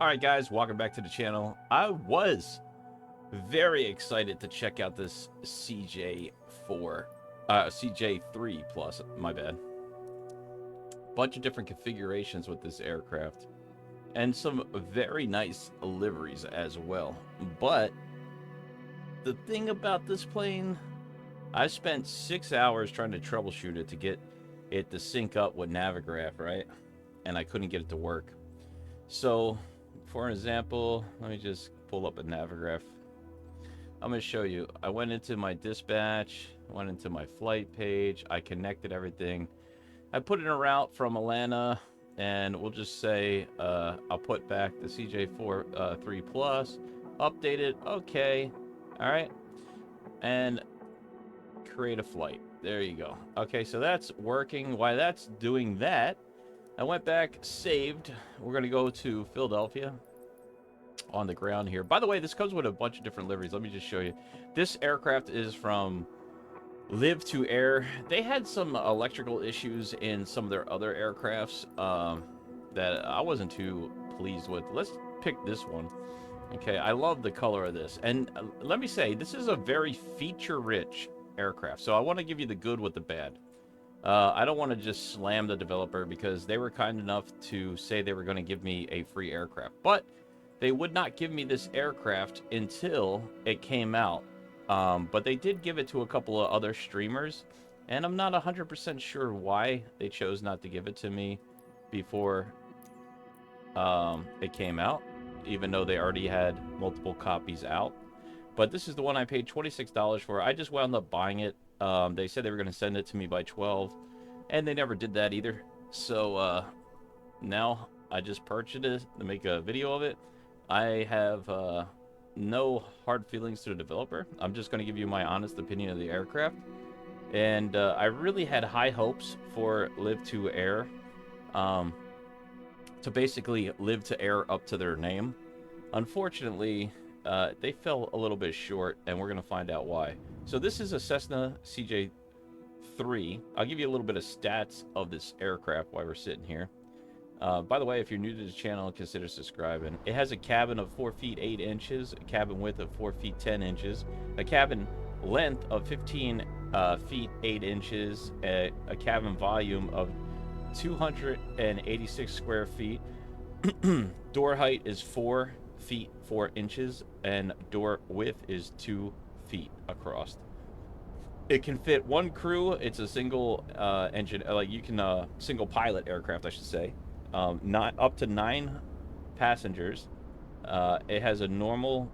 Alright guys, welcome back to the channel. I was very excited to check out this CJ3 plus, my bad. Bunch of different configurations with this aircraft. And some very nice liveries as well. But the thing about this plane, I spent 6 hours trying to troubleshoot it to get it to sync up with Navigraph, right? And I couldn't get it to work. So, for example, let me just pull up a Navigraph. I'm going to show you. I went into my dispatch, went into my flight page, I connected everything. I put in a route from Atlanta, and we'll just say I'll put back the CJ3 Plus, update it, okay, all right, and create a flight. There you go. Okay, so that's working. While that's doing that, I went back, saved. We're going to go to Philadelphia on the ground here. By the way, this comes with a bunch of different liveries. Let me just show you. This aircraft is from Livtoair. They had some electrical issues in some of their other aircrafts that I wasn't too pleased with. Let's pick this one. Okay, I love the color of this. And let me say, this is a very feature-rich aircraft. So I want to give you the good with the bad. I don't want to just slam the developer because they were kind enough to say they were going to give me a free aircraft. But they would not give me this aircraft until it came out. But they did give it to a couple of other streamers. And I'm not 100% sure why they chose not to give it to me before it came out, even though they already had multiple copies out. But this is the one I paid $26 for. I just wound up buying it. They said they were going to send it to me by 12, and they never did that either. So now I just purchased it to make a video of it. I have no hard feelings to the developer. I'm just going to give you my honest opinion of the aircraft. And I really had high hopes for Livtoair to basically live to air up to their name. Unfortunately, they fell a little bit short, and we're going to find out why. So this is a Cessna CJ3. I'll give you a little bit of stats of this aircraft while we're sitting here. By the way, if you're new to the channel, consider subscribing. It has a cabin of 4 feet 8 inches, a cabin width of 4 feet 10 inches, a cabin length of 15 feet 8 inches, a cabin volume of 286 square feet. Door height is 4 feet 4 inches, and door width is 2 feet across. It can fit one crew. It's a single engine, like you can single pilot aircraft, I should say. Not up to 9 passengers. It has a normal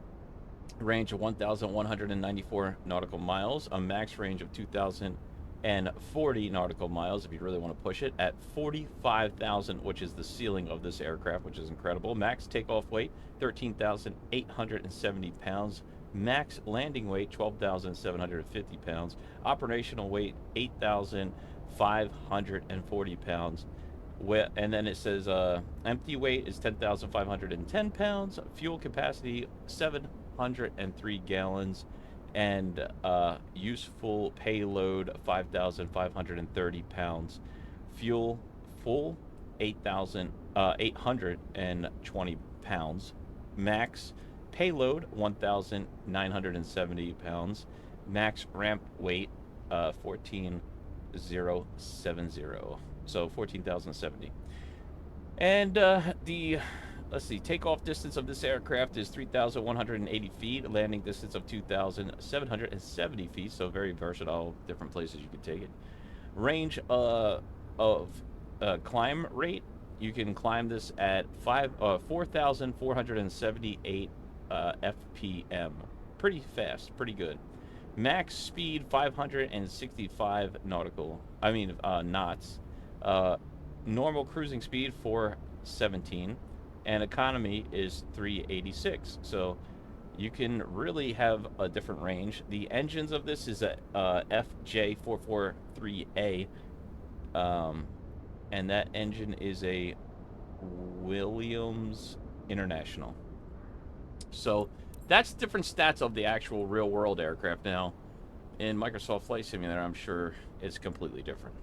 range of 1,194 nautical miles, a max range of 2,040 nautical miles if you really want to push it, at 45,000, which is the ceiling of this aircraft, which is incredible. Max takeoff weight 13,870 pounds. Max landing weight 12,750 pounds. Operational weight 8,540 pounds. And then it says empty weight is 10,510 pounds. Fuel capacity 703 gallons. And useful payload 5,530 pounds. Fuel full 8,820 pounds. Max payload 1,970 pounds. Max ramp weight 14,070. So 14,070. And let's see, takeoff distance of this aircraft is 3,180 feet. Landing distance of 2,770 feet. So very versatile, different places you can take it. Range of climb rate. You can climb this at 4,478 FPM. Pretty fast, pretty good. Max speed 565 knots. Normal cruising speed 417, and economy is 386. So you can really have a different range. The engines of this is a FJ443A, and that engine is a Williams International. So that's different stats of the actual real world aircraft. Now in Microsoft Flight Simulator, I'm sure it's completely different.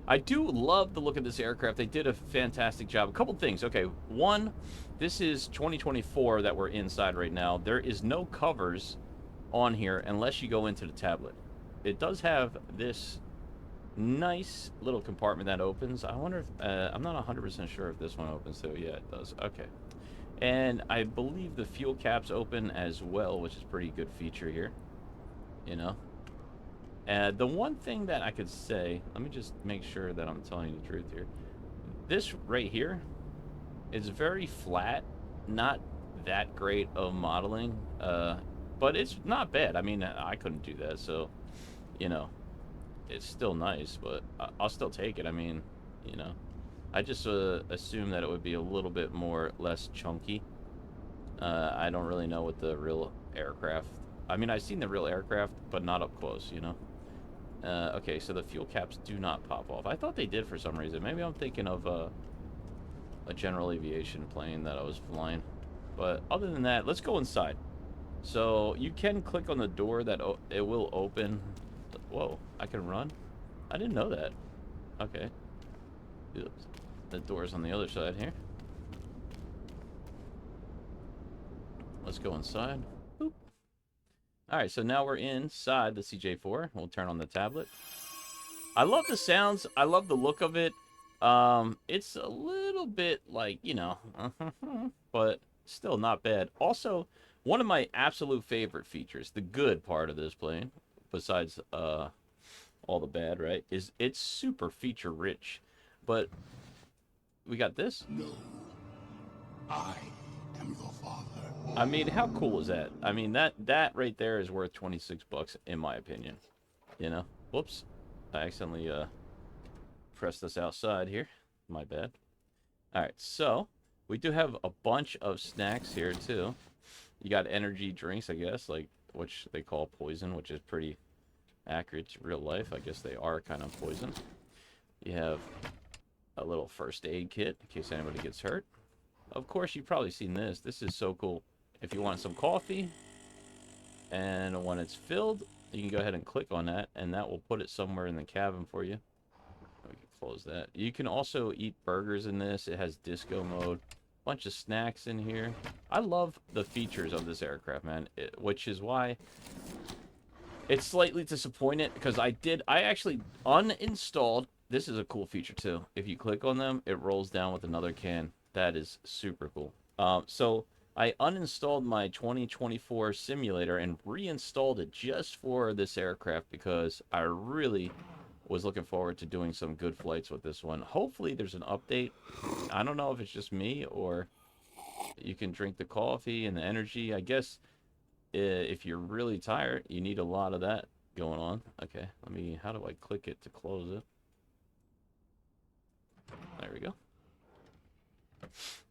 I do love the look of this aircraft. They did a fantastic job. A couple things. Okay, one, this is 2024 that we're inside right now. There is no covers on here unless you go into the tablet. It does have this nice little compartment that opens. I wonder if, I'm not 100% sure if this one opens too. Yeah, it does. Okay. And I believe the fuel caps open as well, which is a pretty good feature here. You know? The one thing that I could say, let me just make sure that I'm telling you the truth here. This right here is very flat, not that great of modeling, but it's not bad. I mean, I couldn't do that, so, you know, it's still nice, but I'll still take it. I mean, you know, I just assume that it would be a little bit less chunky. I don't really know what the real aircraft, I mean, I've seen the real aircraft, but not up close, you know. Okay, so the fuel caps do not pop off. I thought they did for some reason. Maybe I'm thinking of a general aviation plane that I was flying. But other than that, let's go inside. So you can click on the door that it will open. Whoa, I can run? I didn't know that. Okay. The door's on the other side here. Let's go inside. Boop. All right, so now we're inside the CJ4. We'll turn on the tablet. I love the sounds. I love the look of it. It's a little bit like, you know, but still not bad. Also, one of my absolute favorite features, the good part of this plane, besides all the bad, right, is it's super feature rich. But we got this. No, I am your father. I mean, how cool is that? I mean, that right there is worth 26 bucks in my opinion. You know? Whoops. I accidentally pressed this outside here. My bad. All right, so we do have a bunch of snacks here too. You got energy drinks, I guess, like which they call poison, which is pretty accurate to real life. I guess they are kind of poison. You have a little first aid kit in case anybody gets hurt. Of course, you've probably seen this. This is so cool. If you want some coffee, and when it's filled, you can go ahead and click on that, and that will put it somewhere in the cabin for you. We can close that. You can also eat burgers in this. It has disco mode. Bunch of snacks in here. I love the features of this aircraft, man, which is why it's slightly disappointed, because I actually uninstalled. This is a cool feature too. If you click on them, it rolls down with another can. That is super cool. So I uninstalled my 2024 simulator and reinstalled it just for this aircraft because I really was looking forward to doing some good flights with this one. Hopefully there's an update. I don't know if it's just me or you can drink the coffee and the energy. I guess if you're really tired, you need a lot of that going on. Okay, how do I click it to close it? There we go.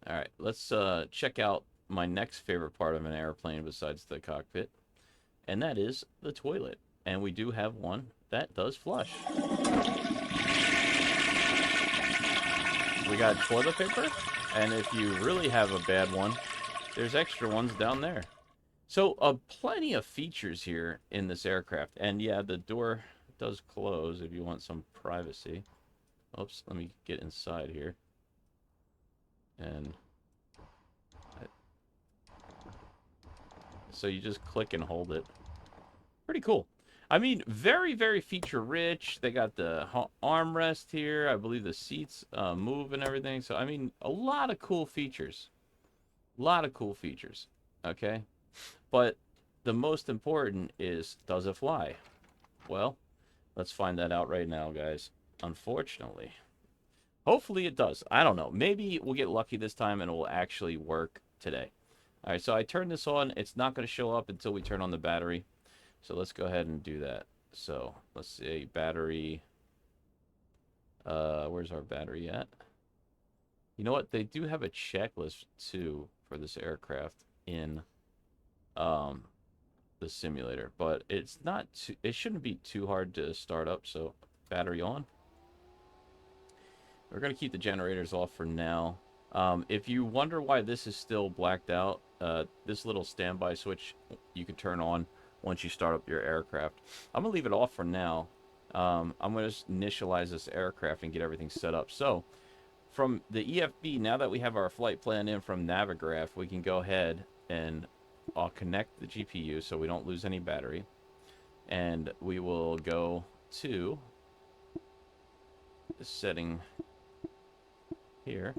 All right, let's check out my next favorite part of an airplane besides the cockpit, and that is the toilet. And we do have one that does flush. We got toilet paper, and if you really have a bad one, there's extra ones down there. So plenty of features here in this aircraft. And yeah, the door does close if you want some privacy. Oops, let me get inside here. And so you just click and hold it. Pretty cool. I mean, very, very feature rich. They got the armrest here. I believe the seats move and everything. So, I mean, a lot of cool features. A lot of cool features. Okay? But the most important is, does it fly? Well, let's find that out right now, guys. Unfortunately. Hopefully it does. I don't know. Maybe we'll get lucky this time and it will actually work today. All right, so I turned this on. It's not going to show up until we turn on the battery. So let's go ahead and do that. So let's see, battery. Where's our battery at? You know what? They do have a checklist too for this aircraft in the simulator, but it's not too, it shouldn't be too hard to start up. So battery on. We're going to keep the generators off for now. If you wonder why this is still blacked out, this little standby switch you can turn on once you start up your aircraft. I'm going to leave it off for now. I'm going to initialize this aircraft and get everything set up. So from the EFB, now that we have our flight plan in from Navigraph, we can go ahead and I'll connect the GPU so we don't lose any battery. And we will go to the setting here.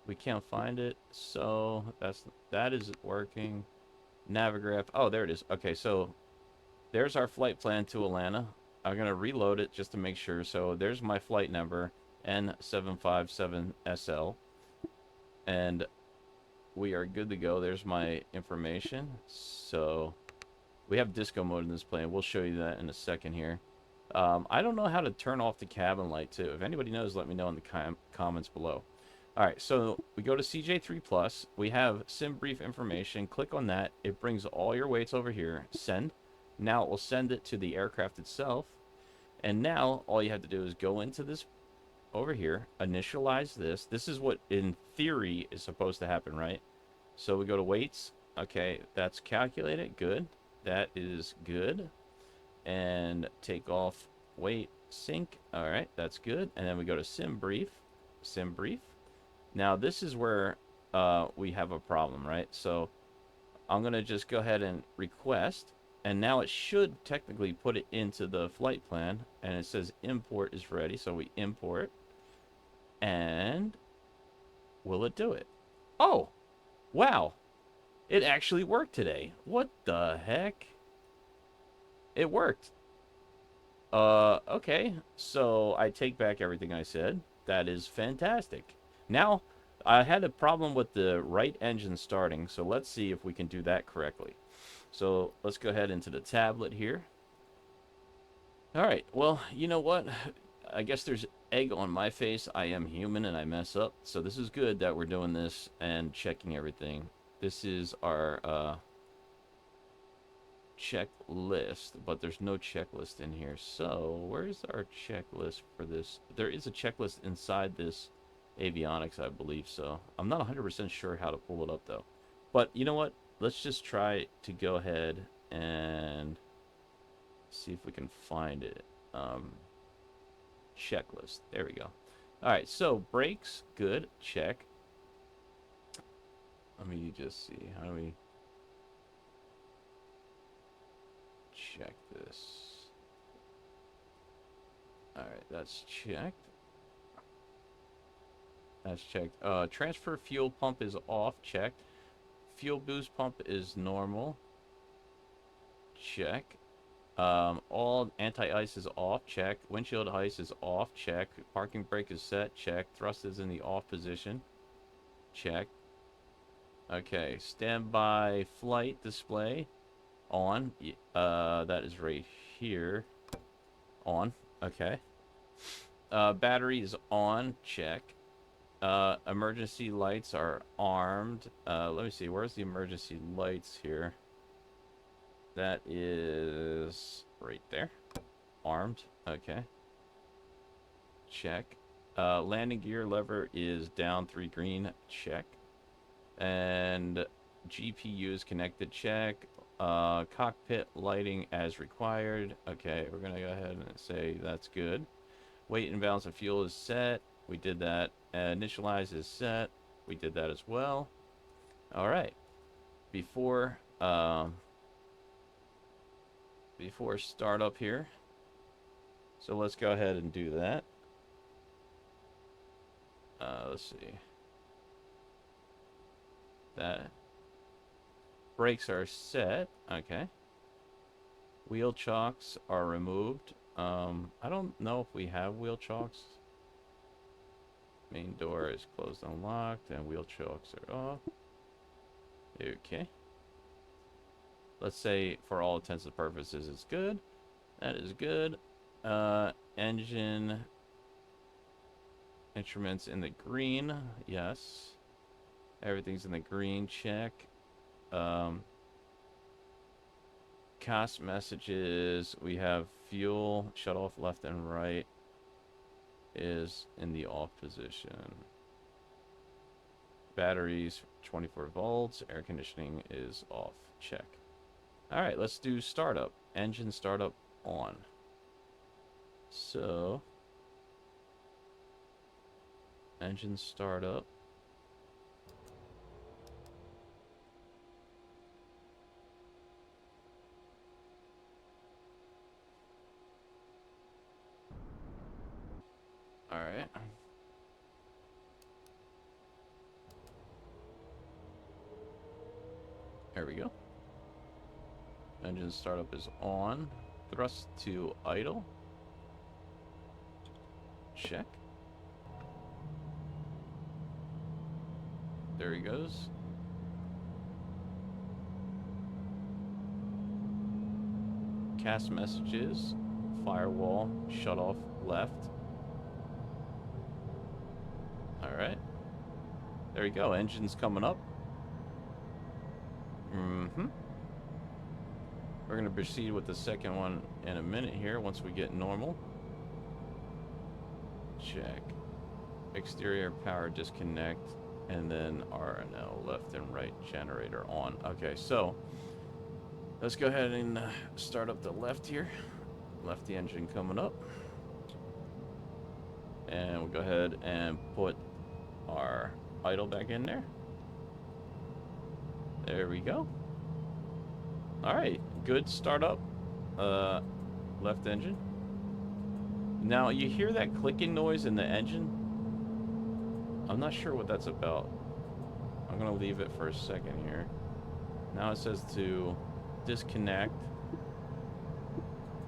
We can't find it, so that isn't working. Navigraph. Oh, there it is. Okay, so there's our flight plan to Atlanta. I'm going to reload it just to make sure. So there's my flight number, N757SL. And we are good to go. There's my information. So we have disco mode in this plane. We'll show you that in a second here. I don't know how to turn off the cabin light, too. If anybody knows, let me know in the comments below. All right, so we go to CJ3 Plus. We have sim brief information. Click on that. It brings all your weights over here. Send. Now it will send it to the aircraft itself. And now all you have to do is go into this over here, initialize this. This is what in theory is supposed to happen, right? So we go to weights. Okay, that's calculated. Good. That is good. And takeoff, weight, sync. All right, that's good. And then we go to sim brief. Sim brief. Now this is where we have a problem, right? So I'm going to just go ahead and request. And now it should technically put it into the flight plan. And it says import is ready. So we import. And will it do it? Oh, wow. It actually worked today. What the heck? It worked. Okay. So I take back everything I said. That is fantastic. Now, I had a problem with the right engine starting. So let's see if we can do that correctly. So let's go ahead into the tablet here. All right. Well, you know what? I guess there's egg on my face. I am human and I mess up. So this is good that we're doing this and checking everything. This is our checklist, but there's no checklist in here. So where's our checklist for this? There is a checklist inside this avionics, I believe. So I'm not 100% sure how to pull it up though. But you know what? Let's just try to go ahead and see if we can find it. Checklist. There we go. All right, so brakes, good, check. Let me just see. How do we check this? All right, that's checked. That's checked. Transfer fuel pump is off, checked. Fuel boost pump is normal. Check. All anti-ice is off, check. Windshield ice is off, check. Parking brake is set, check. Thrust is in the off position, check. Okay, standby flight display on. That is right here. On. Okay. Battery is on, check. Emergency lights are armed. Let me see, where's the emergency lights here? That is right there. Armed. Okay. Check. Landing gear lever is down 3 green. Check. And GPU is connected. Check. Cockpit lighting as required. Okay, we're going to go ahead and say that's good. Weight and balance of fuel is set. We did that. Initialize is set. We did that as well. All right. Before startup here. So let's go ahead and do that. Let's see. That. Brakes are set. Okay. Wheel chocks are removed. I don't know if we have wheel chocks. Main door is closed and locked, and wheel chocks are off. Okay. Let's say for all intents and purposes it's good. That is good. Engine instruments in the green. Yes. Everything's in the green. Check. Cost messages. We have fuel shut off left and right is in the off position. Batteries 24 volts. Air conditioning is off. Check. All right, let's do startup. Engine startup on. So, engine start up. All right. There we go. Engine startup is on. Thrust to idle. Check. There he goes. Cast messages. Firewall. Shut off left. Alright. There you go. Engine's coming up. We're going to proceed with the second one in a minute here once we get normal. Check. Exterior power disconnect. And then RNL left and right generator on. Okay, so let's go ahead and start up the left here. Left engine coming up. And we'll go ahead and put our idle back in there. There we go. All right, good startup. Left engine. Now you hear that clicking noise in the engine. I'm not sure what that's about. I'm gonna leave it for a second here. Now it says to disconnect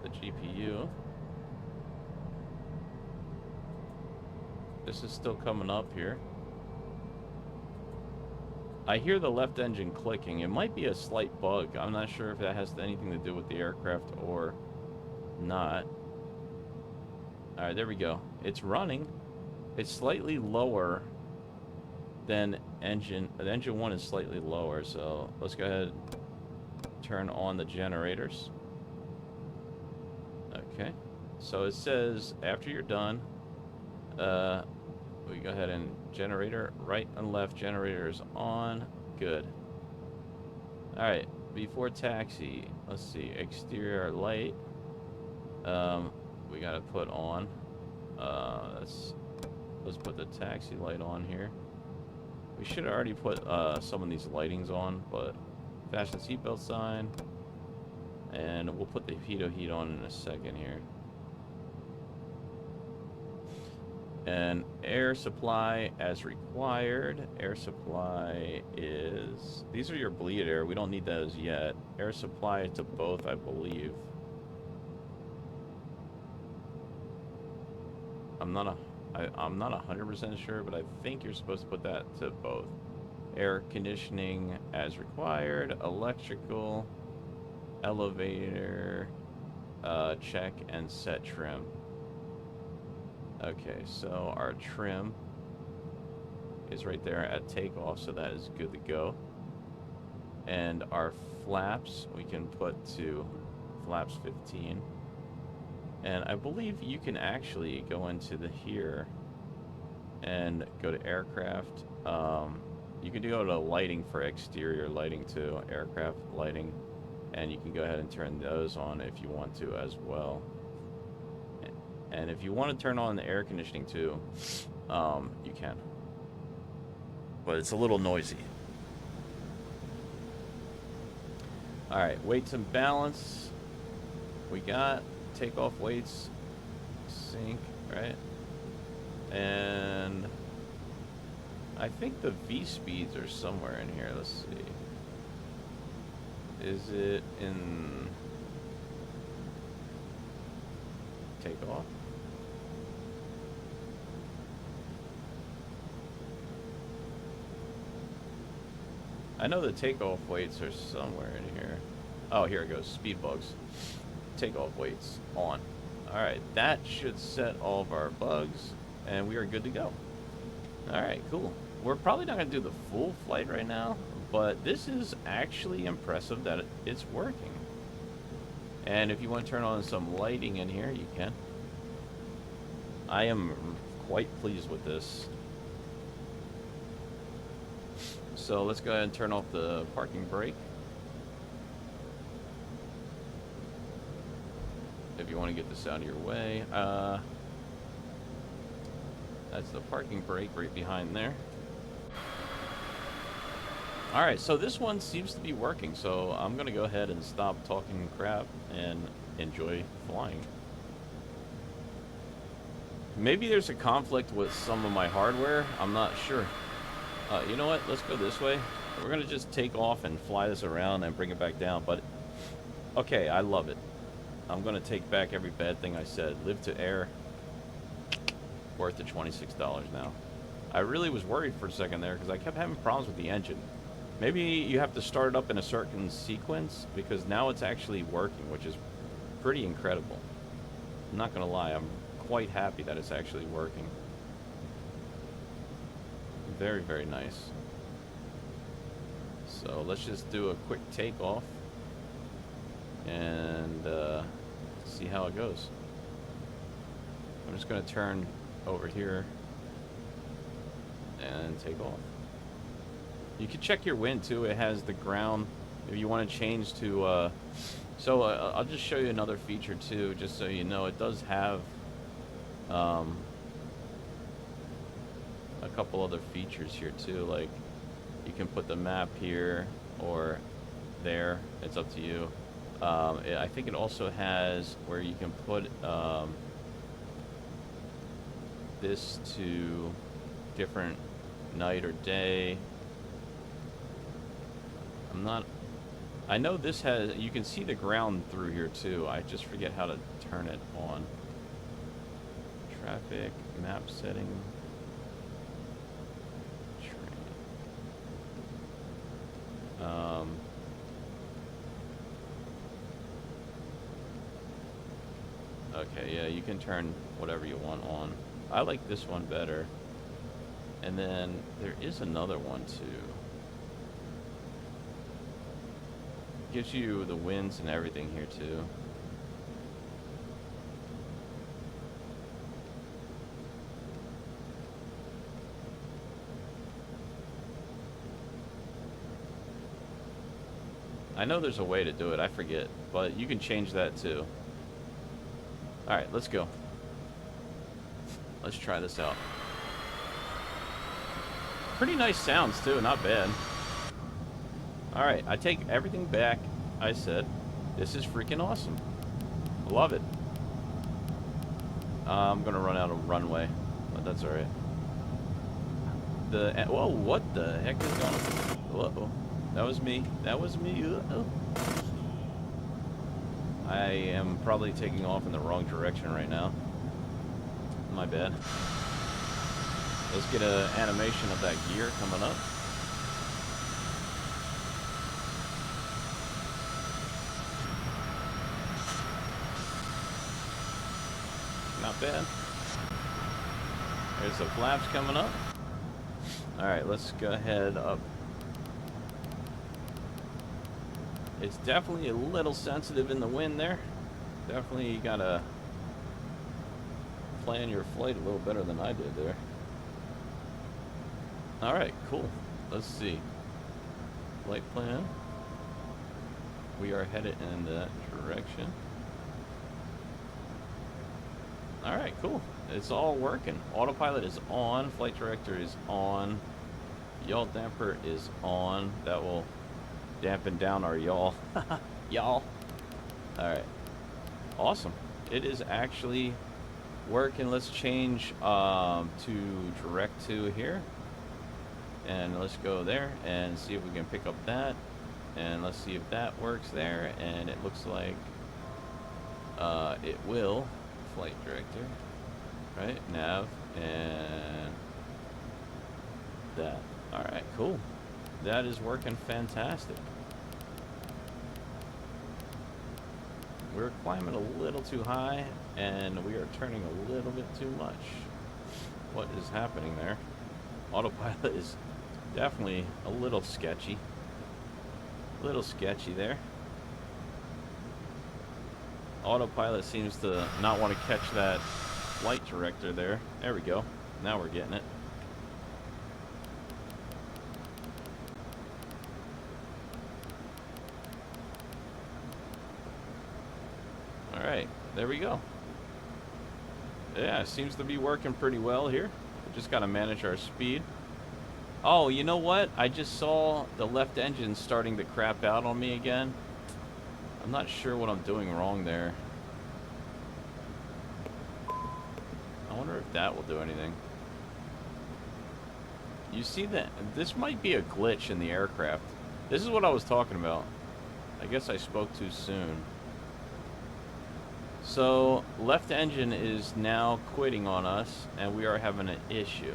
the GPU. This is still coming up here. I hear the left engine clicking. It might be a slight bug. I'm not sure if that has anything to do with the aircraft or not. All right, there we go. It's running. It's slightly lower than engine. The engine one is slightly lower, so let's go ahead and turn on the generators. Okay, so it says after you're done, we go ahead and generator right and left generators on. Good. All right, before taxi, let's see, exterior light. We gotta put on. Let's put the taxi light on here. We should have already put some of these lightings on, but fasten seatbelt sign, and we'll put the heat on in a second here. And air supply as required. Air supply is... These are your bleed air. We don't need those yet. Air supply to both, I believe. I'm not 100% sure, but I think you're supposed to put that to both. Air conditioning as required. Electrical. Elevator. Check and set trim. Okay, so our trim is right there at takeoff, so that is good to go. And our flaps, we can put to flaps 15. And I believe you can actually go into the here and go to aircraft. You can go to lighting for exterior lighting too, aircraft lighting. And you can go ahead and turn those on if you want to as well. And if you want to turn on the air conditioning too, you can. But it's a little noisy. All right, weights and balance. We got takeoff weights, sync, right? And I think the V speeds are somewhere in here. Let's see. Is it in takeoff? I know the takeoff weights are somewhere in here. Oh, here it goes. Speed bugs. Takeoff weights on. All right, that should set all of our bugs, and we are good to go. All right, cool. We're probably not going to do the full flight right now, but this is actually impressive that it's working. And if you want to turn on some lighting in here, you can. I am quite pleased with this. So let's go ahead and turn off the parking brake. if you want to get this out of your way. That's the parking brake right behind there. Alright, so this one seems to be working, so I'm going to go ahead and stop talking crap and enjoy flying. Maybe there's a conflict with some of my hardware. I'm not sure. You know what? Let's go this way. We're going to just take off and fly this around and bring it back down. But, okay, I love it. I'm going to take back every bad thing I said. Livtoair, worth the $26 now. I really was worried for a second there because I kept having problems with the engine. Maybe you have to start it up in a certain sequence because now it's actually working, which is pretty incredible. I'm not going to lie. I'm quite happy that it's actually working. Very, very nice. So let's just do a quick takeoff and see how it goes. I'm just going to turn over here and take off. You can check your wind too. It has the ground. If you want to change to I'll just show you another feature too, just so you know. It does have a couple other features here too, like you can put the map here or there. It's up to you. I think it also has where you can put this to different night or day. I know this has, you can see the ground through here too. I just forget how to turn it on. Traffic, map setting, train. Okay, yeah, you can turn whatever you want on. I like this one better. And then there is another one too. Gives you the winds and everything here too. I know there's a way to do it, I forget, but you can change that too. Alright, let's go. Let's try this out. Pretty nice sounds too, not bad. Alright, I take everything back I said. This is freaking awesome. Love it. I'm gonna run out of runway, but that's alright. Whoa, what the heck is going on? Whoa, that was me. That was me. Uh-oh. I am probably taking off in the wrong direction right now. My bad. Let's get an animation of that gear coming up. Not bad. There's the flaps coming up. Alright, let's go ahead up. It's definitely a little sensitive in the wind there. Definitely you gotta plan your flight a little better than I did there. Alright, cool. Let's see. Flight plan. We are headed in that direction. Alright, cool. It's all working. Autopilot is on. Flight director is on. Yaw damper is on. That will dampen down our yaw. Y'all. Alright. Awesome. It is actually working. Let's change to direct to here. And let's go there and see if we can pick up that. And let's see if that works there. And it looks like it will. Flight director. Right? Nav. And that. Alright, cool. That is working fantastic. We're climbing a little too high, and we are turning a little bit too much. What is happening there? Autopilot is definitely a little sketchy. A little sketchy there. Autopilot seems to not want to catch that flight director there. There we go. Now we're getting it. Alright, There we go. Yeah, it seems to be working pretty well here. We just got to manage our speed. Oh, you know what? I just saw the left engine starting to crap out on me again. I'm not sure what I'm doing wrong there. I wonder if that will do anything. You see that? This might be a glitch in the aircraft. This is what I was talking about. I guess I spoke too soon. So, left engine is now quitting on us, and we are having an issue.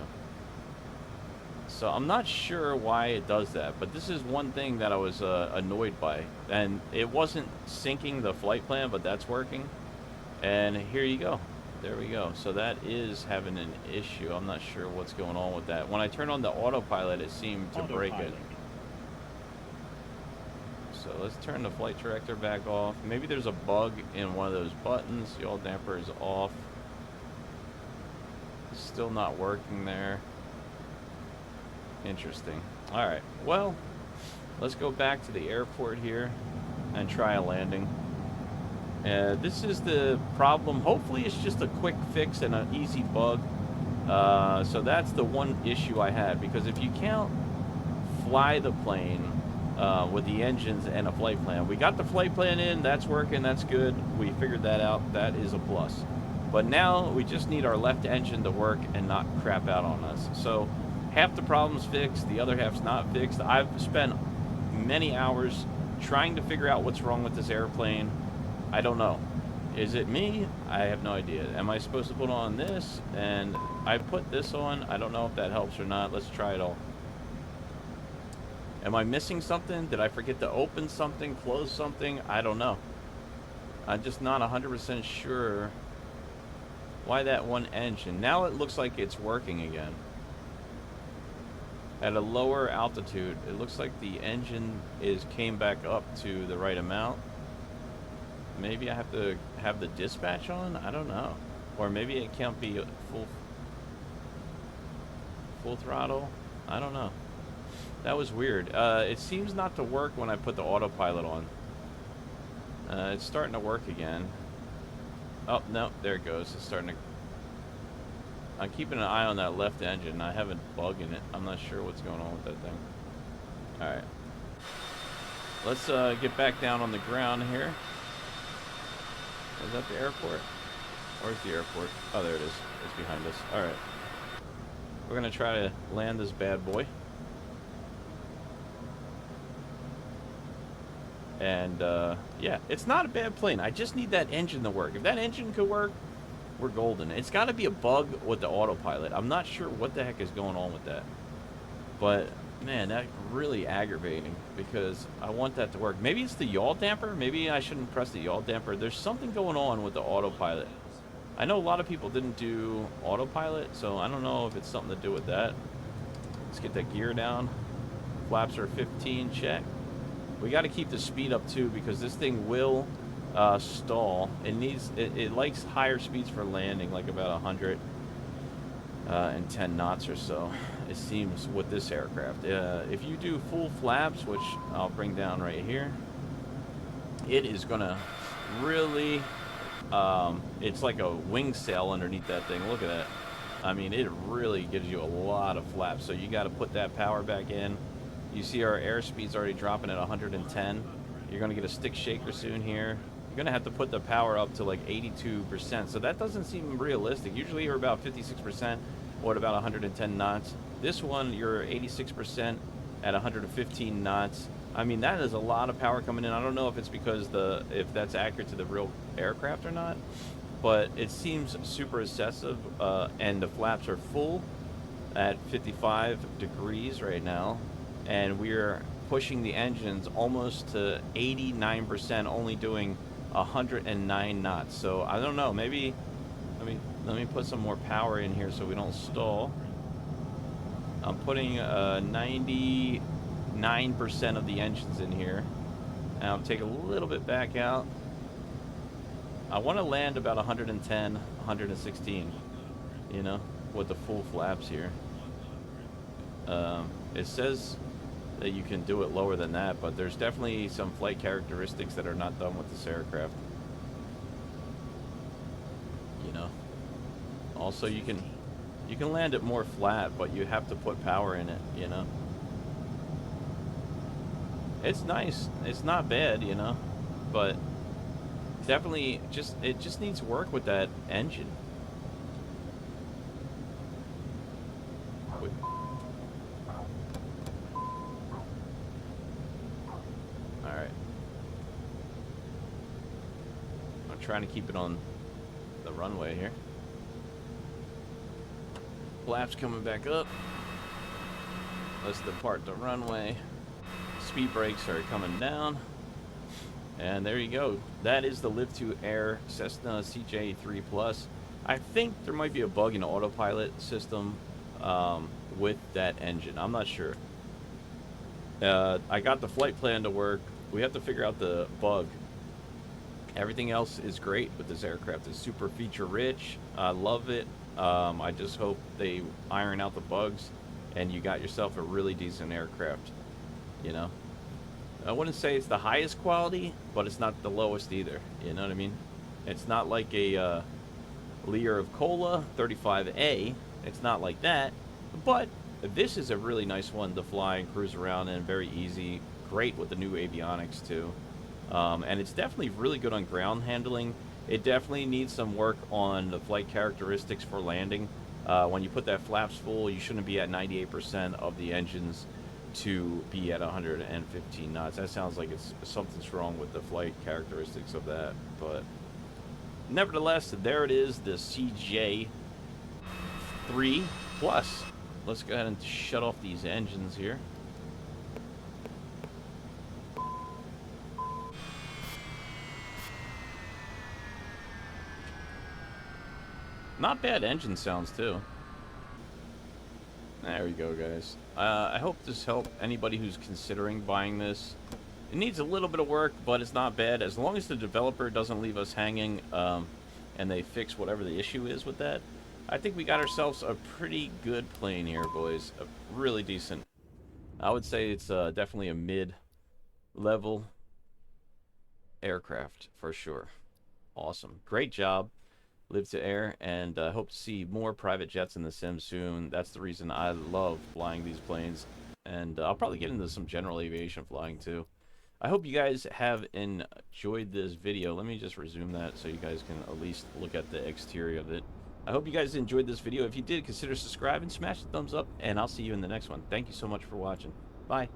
So, I'm not sure why it does that, but this is one thing that I was annoyed by. And it wasn't syncing the flight plan, but that's working. And here you go. There we go. So that is having an issue. I'm not sure what's going on with that. When I turned on the autopilot, it seemed to break it. So let's turn the flight director back off. Maybe there's a bug in one of those buttons. The yaw damper is off. It's still not working there. Interesting. All right. Well, let's go back to the airport here and try a landing. This is the problem. Hopefully it's just a quick fix and an easy bug. So that's the one issue I had, because if you can't fly the plane with the engines and a flight plan, we got the flight plan in, that's working, that's good. We figured that out. That is a plus. But now we just need our left engine to work and not crap out on us. So half the problem's fixed, the other half's not fixed. I've spent many hours trying to figure out what's wrong with this airplane. I don't know. Is it me? I have no idea. Am I supposed to put on this? And I put this on. I don't know if that helps or not. Let's try it all. Am I missing something? Did I forget to open something, close something? I don't know. I'm just not 100% sure why that one engine. Now it looks like it's working again. At a lower altitude, it looks like the engine came back up to the right amount. Maybe I have to have the dispatch on? I don't know. Or maybe it can't be full throttle? I don't know. That was weird. It seems not to work when I put the autopilot on. It's starting to work again. Oh, no, there it goes. It's starting to... I'm keeping an eye on that left engine. I have a bug in it. I'm not sure what's going on with that thing. Alright. Let's get back down on the ground here. Is that the airport? Where's the airport? Oh, there it is. It's behind us. Alright. We're going to try to land this bad boy. And, yeah, it's not a bad plane. I just need that engine to work. If that engine could work, we're golden. It's got to be a bug with the autopilot. I'm not sure what the heck is going on with that. But, man, that's really aggravating because I want that to work. Maybe it's the yaw damper. Maybe I shouldn't press the yaw damper. There's something going on with the autopilot. I know a lot of people didn't do autopilot, so I don't know if it's something to do with that. Let's get that gear down. Flaps are 15, check. We got to keep the speed up too because this thing will stall. It likes higher speeds for landing, like about 110 knots or so. It seems with this aircraft. If you do full flaps, which I'll bring down right here, it is gonna really. It's like a wing sail underneath that thing. Look at that. I mean, it really gives you a lot of flaps. So you got to put that power back in. You see our airspeed's already dropping at 110. You're going to get a stick shaker soon here. You're going to have to put the power up to like 82%. So that doesn't seem realistic. Usually you're about 56% or at about 110 knots. This one, you're 86% at 115 knots. I mean, that is a lot of power coming in. I don't know if it's because if that's accurate to the real aircraft or not, but it seems super excessive. And the flaps are full at 55 degrees right now. And we're pushing the engines almost to 89%, only doing 109 knots. So I don't know, maybe let me put some more power in here so we don't stall. I'm putting 99% of the engines in here, and I'll take a little bit back out. I want to land about 110, 116, you know, with the full flaps here. It says that you can do it lower than that, but there's definitely some flight characteristics that are not done with this aircraft. know. Also, you can land it more flat, but you have to put power in it, you know. It's nice. It's not bad, you know, but definitely it just needs work with that engine. All right. I'm trying to keep it on the runway here. Flaps coming back up. Let's depart the runway. Speed brakes are coming down. And there you go. That is the Livtoair Cessna CJ3 Plus. I think there might be a bug in the autopilot system with that engine. I'm not sure. I got the flight plan to work. We have to figure out the bug. Everything else is great with this aircraft. It's super feature rich. I love it. I just hope they iron out the bugs and you got yourself a really decent aircraft, you know. I wouldn't say it's the highest quality, but it's not the lowest either. You know what I mean? It's not like a Lear of Cola 35A. It's not like that. But this is a really nice one to fly and cruise around in. Very easy. Great with the new avionics, too. And it's definitely really good on ground handling. It definitely needs some work on the flight characteristics for landing. When you put that flaps full, you shouldn't be at 98% of the engines to be at 115 knots. That sounds like it's something's wrong with the flight characteristics of that, but nevertheless, there it is, the CJ3 Plus. Let's go ahead and shut off these engines here. Not bad engine sounds too. There we go, guys. I hope this helped anybody who's considering buying this. It needs a little bit of work, but it's not bad. As long as the developer doesn't leave us hanging and they fix whatever the issue is with that, I think we got ourselves a pretty good plane here, boys. A really decent. I would say it's definitely a mid-level aircraft for sure. Awesome. Great job, Livtoair, and hope to see more private jets in the sim soon. That's the reason I love flying these planes, and I'll probably get into some general aviation flying too. I hope you guys have enjoyed this video. Let me just resume that so you guys can at least look at the exterior of it. I hope you guys enjoyed this video. If you did, consider subscribing, smash the thumbs up, and I'll see you in the next one. Thank you so much for watching. Bye.